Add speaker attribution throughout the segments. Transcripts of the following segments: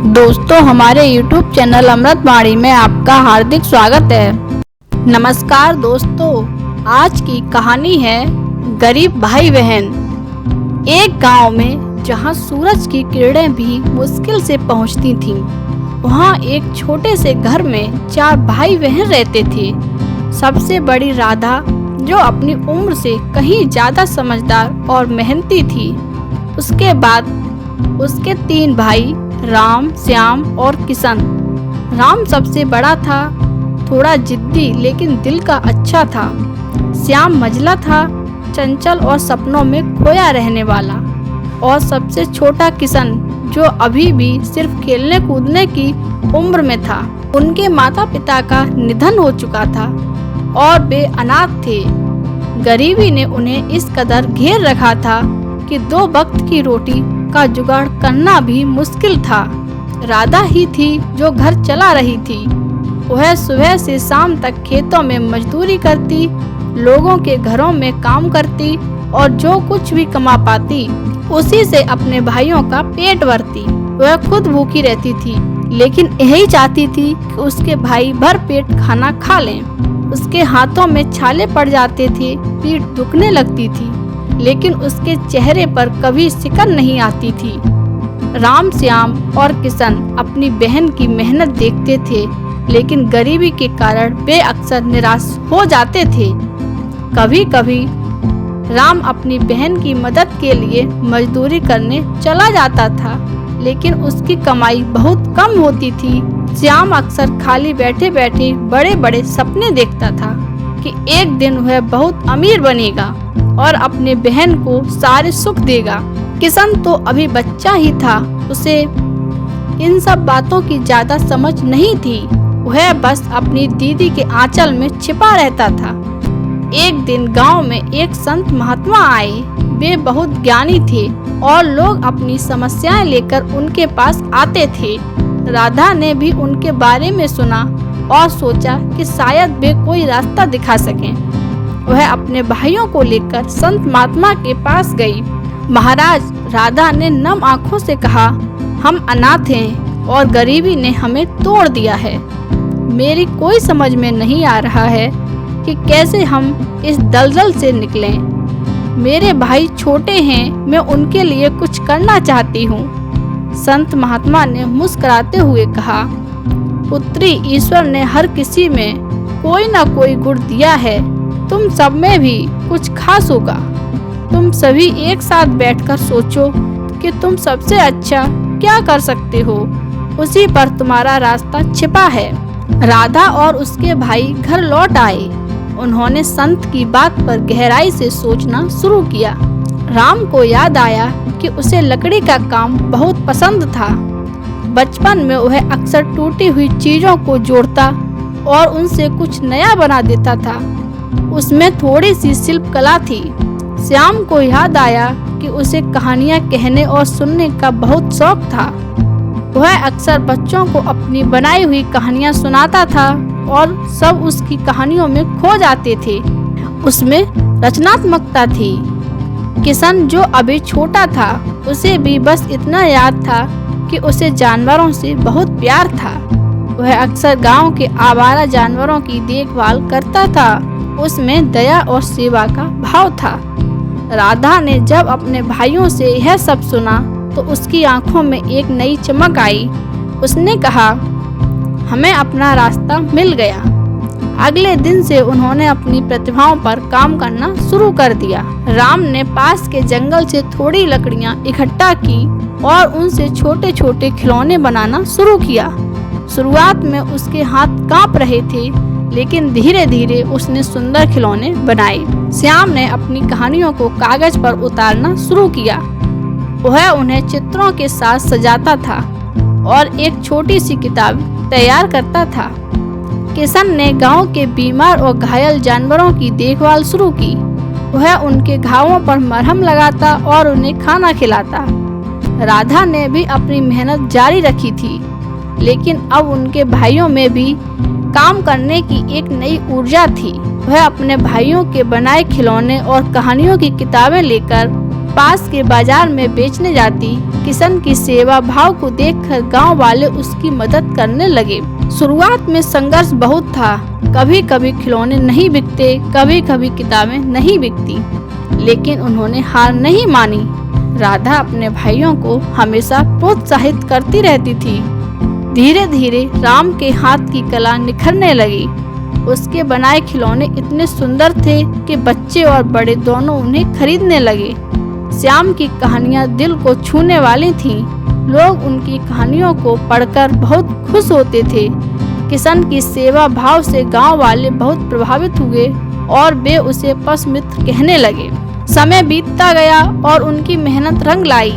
Speaker 1: दोस्तों, हमारे YouTube channel अमृतवाणी में आपका हार्दिक स्वागत है। नमस्कार दोस्तों, आज की कहानी है गरीब भाई बहन। एक गांव में जहां सूरज की किरणें भी मुश्किल से पहुंचती थीं, वहां एक छोटे से घर में 4 भाई बहन रहते थे। सबसे बड़ी राधा, जो अपनी उम्र से कहीं ज्यादा समझदार और मेहनती थी। उसके बाद उसके 3 भाई राम, श्याम और किशन। राम सबसे बड़ा था, थोड़ा जिद्दी लेकिन दिल का अच्छा था। श्याम मझला था, चंचल और सपनों में खोया रहने वाला। और सबसे छोटा किशन, जो अभी भी सिर्फ खेलने कूदने की उम्र में था। उनके माता पिता का निधन हो चुका था और वे अनाथ थे। गरीबी ने उन्हें इस कदर घेर रखा था कि 2 वक्त की रोटी का जुगाड़ करना भी मुश्किल था। राधा ही थी जो घर चला रही थी। वह सुबह से शाम तक खेतों में मजदूरी करती, लोगों के घरों में काम करती और जो कुछ भी कमा पाती उसी से अपने भाइयों का पेट भरती। वह खुद भूखी रहती थी, लेकिन यही चाहती थी कि उसके भाई भर पेट खाना खा लें। उसके हाथों में छाले पड़ जाते थे, पीठ दुखने लगती थी, लेकिन उसके चेहरे पर कभी सिकन नहीं आती थी। राम, श्याम और किशन अपनी बहन की मेहनत देखते थे, लेकिन गरीबी के कारण वे अक्सर निराश हो जाते थे। कभी कभी राम अपनी बहन की मदद के लिए मजदूरी करने चला जाता था, लेकिन उसकी कमाई बहुत कम होती थी। श्याम अक्सर खाली बैठे बैठे बड़े बड़े सपने देखता था कि एक दिन वह बहुत अमीर बनेगा और अपने बहन को सारे सुख देगा। किशन तो अभी बच्चा ही था, उसे इन सब बातों की ज्यादा समझ नहीं थी। वह बस अपनी दीदी के आंचल में छिपा रहता था। एक दिन गांव में एक संत महात्मा आए। वे बहुत ज्ञानी थे और लोग अपनी समस्याएं लेकर उनके पास आते थे। राधा ने भी उनके बारे में सुना और सोचा कि शायद वे कोई रास्ता दिखा सकें। वह अपने भाइयों को लेकर संत महात्मा के पास गई। महाराज, राधा ने नम आंखों से कहा, हम अनाथ हैं और गरीबी ने हमें तोड़ दिया है। मेरी कोई समझ में नहीं आ रहा है कि कैसे हम इस दलदल से निकलें। मेरे भाई छोटे हैं, मैं उनके लिए कुछ करना चाहती हूँ। संत महात्मा ने मुस्कुराते हुए कहा, पुत्री, ईश्वर ने हर किसी में कोई ना कोई गुण दिया है। तुम सब में भी कुछ खास होगा। तुम सभी एक साथ बैठकर सोचो कि तुम सबसे अच्छा क्या कर सकते हो। उसी पर तुम्हारा रास्ता छिपा है। राधा और उसके भाई घर लौट आए। उन्होंने संत की बात पर गहराई से सोचना शुरू किया। राम को याद आया कि उसे लकड़ी का काम बहुत पसंद था। बचपन में वह अक्सर टूटी हुई चीजों को जोड़ता और उनसे कुछ नया बना देता था। उसमें थोड़ी सी शिल्प कला थी। श्याम को याद आया कि उसे कहानियां कहने और सुनने का बहुत शौक था। वह अक्सर बच्चों को अपनी बनाई हुई कहानियां सुनाता था और सब उसकी कहानियों में खो जाते थे। उसमें रचनात्मकता थी। किशन, जो अभी छोटा था, उसे भी बस इतना याद था कि उसे जानवरों से बहुत प्यार था। वह अक्सर गांव के आवारा जानवरों की देखभाल करता था। उसमें दया और सेवा का भाव था। राधा ने जब अपने भाइयों से यह सब सुना तो उसकी आंखों में एक नई चमक आई। उसने कहा, हमें अपना रास्ता मिल गया। अगले दिन से उन्होंने अपनी प्रतिभाओं पर काम करना शुरू कर दिया। राम ने पास के जंगल से थोड़ी लकड़ियां इकट्ठा की और उनसे छोटे छोटे खिलौने बनाना शुरू किया। शुरुआत में उसके हाथ कांप रहे थे, लेकिन धीरे धीरे उसने सुंदर खिलौने बनाए। श्याम ने अपनी कहानियों को कागज पर उतारना शुरू किया। वह उन्हें चित्रों के साथ सजाता था और एक छोटी सी किताब तैयार करता था। किशन ने गांव के बीमार और घायल जानवरों की देखभाल शुरू की। वह उनके घावों पर मरहम लगाता और उन्हें खाना खिलाता। राधा ने भी अपनी मेहनत जारी रखी थी, लेकिन अब उनके भाइयों में भी काम करने की एक नई ऊर्जा थी। वह अपने भाइयों के बनाए खिलौने और कहानियों की किताबें लेकर पास के बाजार में बेचने जाती। किशन की सेवा भाव को देखकर गांव वाले उसकी मदद करने लगे। शुरुआत में संघर्ष बहुत था, कभी कभी खिलौने नहीं बिकते, कभी कभी किताबें नहीं बिकती, लेकिन उन्होंने हार नहीं मानी। राधा अपने भाइयों को हमेशा प्रोत्साहित करती रहती थी। धीरे धीरे राम के हाथ की कला निखरने लगी। उसके बनाए खिलौने इतने सुंदर थे कि बच्चे और बड़े दोनों उन्हें खरीदने लगे। श्याम की कहानियां दिल को छूने वाली थीं। लोग उनकी कहानियों को पढ़कर बहुत खुश होते थे। किशन की सेवा भाव से गांव वाले बहुत प्रभावित हुए और वे उसे पस मित्र कहने लगे। समय बीतता गया और उनकी मेहनत रंग लाई।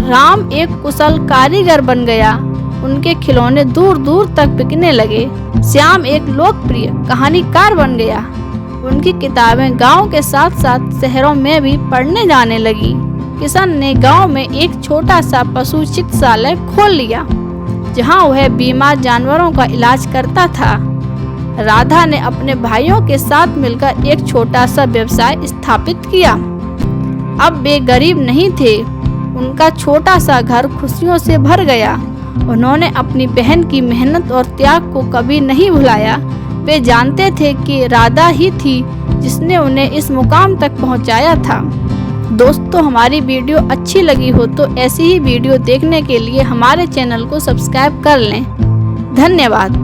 Speaker 1: राम एक कुशल कारीगर बन गया। उनके खिलौने दूर दूर तक बिकने लगे। श्याम एक लोकप्रिय कहानीकार बन गया। उनकी किताबें गांव के साथ साथ शहरों में भी पढ़ने जाने लगी। किशन ने गांव में एक छोटा सा पशु चिकित्सालय खोल लिया, जहां वह बीमार जानवरों का इलाज करता था। राधा ने अपने भाइयों के साथ मिलकर एक छोटा सा व्यवसाय स्थापित किया। अब वे गरीब नहीं थे। उनका छोटा सा घर खुशियों से भर गया। उन्होंने अपनी बहन की मेहनत और त्याग को कभी नहीं भुलाया। वे जानते थे कि राधा ही थी जिसने उन्हें इस मुकाम तक पहुंचाया था। दोस्तों, हमारी वीडियो अच्छी लगी हो तो ऐसी ही वीडियो देखने के लिए हमारे चैनल को सब्सक्राइब कर लें। धन्यवाद।